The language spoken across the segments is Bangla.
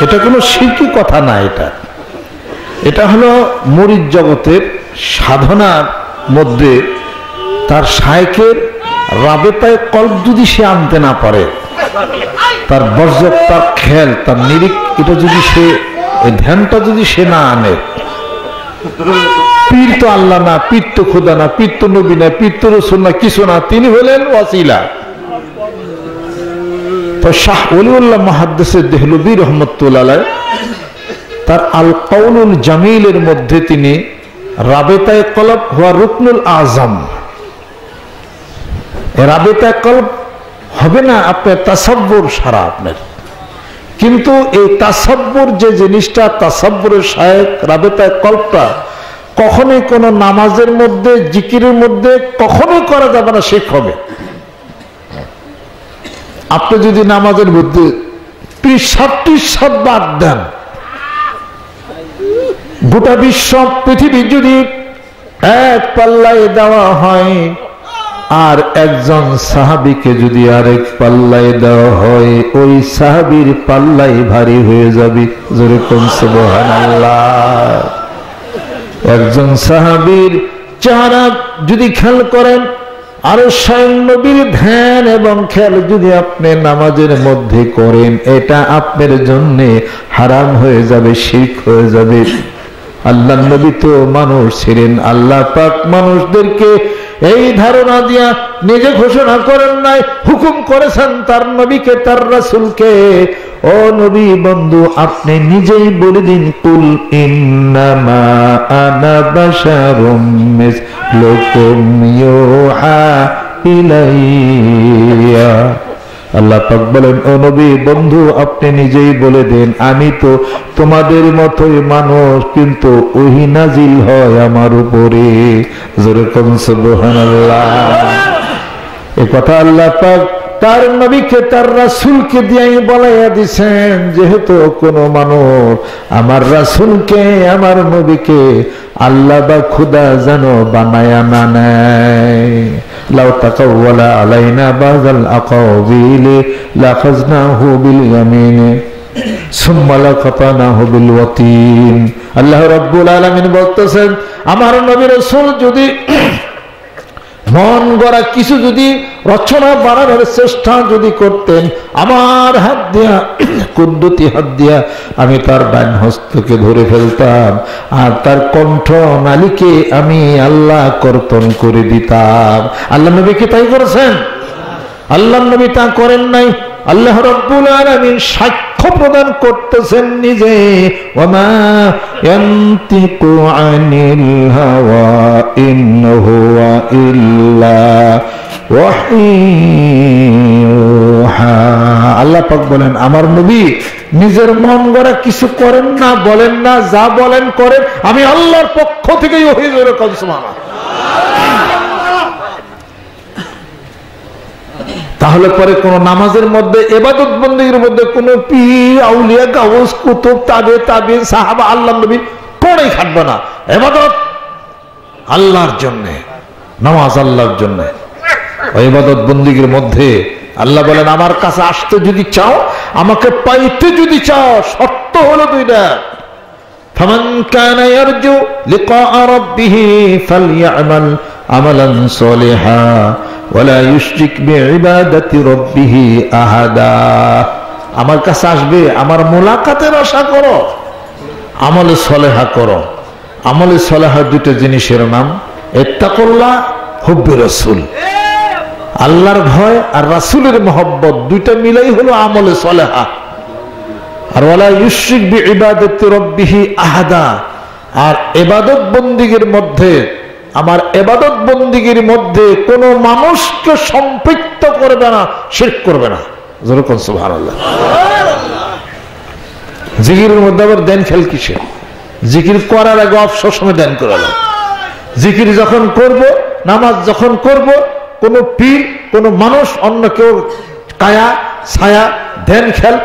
এটা কোনো শিরকি কথা না। এটা হলো মুরিদ জগতের সাধনার মধ্যে তার শায়েখের রাবেতায় কল্প যদি সে আনতে না পারে, তার বর্জক, তার খেয়াল, তার নিরিখ, এটা যদি সে ধ্যানটা যদি সে না আনে, পীর তো আল্লাহ না, পীর তো খোদা না, পীর তো নবী না, পীর তো রাসূল না, কিছু না, তিনি হলেন ওয়াসিলা। তো শাহ ওলিউল্লাহ মুহাদ্দিস দেহলভী রাহমাতুল্লাহ আলাইহি তার আল কাউলুল জামিলের মধ্যে তিনি রাবেতায়ে কলব ওয়া রুকনুল আযম, রাবেতায়ে কলব হবে না আপনার তাসাব্বুর সারা আপনার, কিন্তু এই তাসাব্বুর যে জিনিসটা, তাসাব্বুরের শায়েখ রাবেতায়ে কলবটা কখনোই কোনো নামাজের মধ্যে, জিকিরের মধ্যে কখনোই করা যাবে না, শেখ হবে। আপনি যদি নামাজের মধ্যে 30-40 বাদ দেন, গোটা বিশ্ব পৃথিবী যদি এক পাল্লায় দেওয়া হয় আর একজন সাহাবীকে যদি আরেক পাল্লায় দেওয়া হয়, ওই সাহাবীর পাল্লাই ভারী হয়ে যাবে। জোরে কোন সুবহানাল্লাহ। একজন সাহাবীর চেহারা যদি খেয়াল করেন আর স্বয়ং নবীর ধ্যান এবং খেয়াল যদি আপনি নামাজের মধ্যে করেন, এটা আপনার জন্য হারাম হয়ে যাবে, শিরক হয়ে যাবে। আল্লাহ নবী তো মানুষ ছিলেন, আল্লাহ পাক মানুষদেরকে এই ধারণা দিয়া নিজে ঘোষণা করেন নাই, হুকুম করেছেন তার নবীকে, তার রাসূলকে, ও নবী বন্ধু আপনি নিজেই বলে দিন, কুল ইন্নামা আনা বাশারুম মিসলুকুম ইউহা ইলাইয়া। আল্লাহ পাক বলেন, ও নবী বন্ধু আপনি নিজেই বলে দেন, আমি তো তোমাদের মতোই মানুষ, কিন্তু ওহী নাজিল হয় আমার উপরে। জোরে কোন সুবহানাল্লাহ। এই কথা আল্লাহ পাক তার নবীকে, তার রাসূলকে দিয়েই বলাইয়া দিছেন, যেহেতু কোনো মানুষ আমার রাসূলকে, আমার নবীকে আল্লাহ বা খুদা যেন বানায়া না নেয়। লাউ তাকাওয়ালা আলাইনা বাযাল আকাওবিলি লাখাযনাহু বিল ইয়ামিনি সুম্মা লাকাতানাহু বিল ওয়াতিন। আল্লাহ রাব্বুল আলামিন বলতেছেন, আমার নবী রাসূল যদি মন গড়া কিছু যদি রচনা বানানোর চেষ্টা যদি করতেন, আমার হাত দিয়া, কুদ্দুতি হাত দিয়া আমি তার ডান হস্তকে ধরে ফেলতাম, আর তার কণ্ঠ নালীকে আমি আল্লাহ কর্তন করে দিতাম। আল্লাহ নবী কি তাই করেছেন? আল্লাহ নবী তা করেন নাই। আল্লাহ রাব্বুল আলামিন সাক্ষ্য প্রদান করতেছেন নিজে, ওয়ামা ইয়ানতিকু আনিল হাওয়া ইন হুয়া ইল্লা ওয়াহয়ুহা। আল্লাহ পাক বলেন, আমার নবী নিজের মন গড়া কিছু করেন না, বলেন না, যা বলেন করেন আমি আল্লাহর পক্ষ থেকেই ওহী। সুবহানাল্লাহ। তাহলে পরে কোন নামাজের মধ্যে, ইবাদত বন্দেগীর মধ্যে কোন পীর, আউলিয়া, গাউস, কুতুব, তাবিঈন, সাহাবা, আল্লাহর নবী কোনই খাটবে না। ইবাদত আল্লাহর জন্য, নামাজ আল্লাহর জন্য। ওই ইবাদত বন্দেগীর মধ্যে আল্লাহ বলেন, আমার কাছে আসতে যদি চাও, আমাকে পাইতে যদি চাও, শর্ত হলো দুইটা। ফামান কানা ইয়ারজু লিকা রাব্বিহি ফালইআমাল আমালান সলিহা ওয়ালা ইউশরিক বিইবাদাতি রাব্বিহি আহাদা। আমার কাছে আসবে, আমার মোলাকাতের আশা করো, আমলে সলেহা করো। আমলে সলেহা দুটো জিনিসের নাম, ইত্তাকুল্লাহ, হুব্বে রাসূল। আল্লাহর ভয় আর রাসূলের মহব্বত, দুইটা মিলাই হলো আমলে সলেহা। আর ওয়ালা ইউশরিক বিইবাদাতি রাব্বিহি আহাদা, আর ইবাদত বন্দেগীর মধ্যে, আমার ইবাদত বন্দেগীর মধ্যে কোন মানুষকে সম্পৃক্ত করবে না, শিরক করবে না। জোরে কোন সুবহানাল্লাহ। জিকিরের মধ্যে আবার দেন খেল কিসে? জিকির করার আগে অবসর সময় দেন করালাম। জিকির যখন করব, নামাজ যখন করব, কোন পীর, কোন মানুষ, অন্য কেউ কায়া, ছায়া, ধ্যান খেল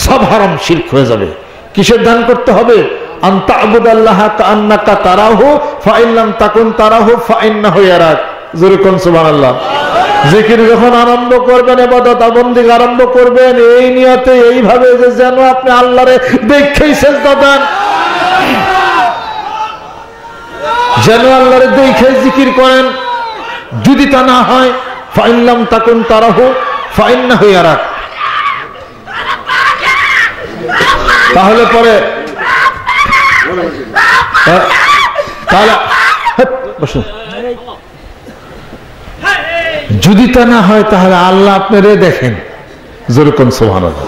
সব হারাম, শিরক হয়ে যাবে। কিসের ধ্যান করতে হবে? আনতা আবুদাল্লাহ কাআন্নাকা তারাহু ফাইন লাম তাকুন তারাহু ফাইন্নাহু ইয়ারাক। জোরে কোন সুবহানাল্লাহ। জিকির যখন আরম্ভ করবেন, ইবাদত বন্দেগী আরম্ভ করবেন, এই নিয়তে এইভাবে যে যেন আপনি আল্লাহরে দেখেই সিজদা দেন, যেন আল্লাহরে দেখেই জিকির করেন। যদি তা না হয়, ফাইন লাম তাকুন তারাহু ফাইন্নাহু ইয়ারাক, তাহলে পরে তাহলে বসুন, যদি তা না হয় তাহলে আল্লাহ আপনারে দেখেন। যেরকম সুবহানাল্লাহ।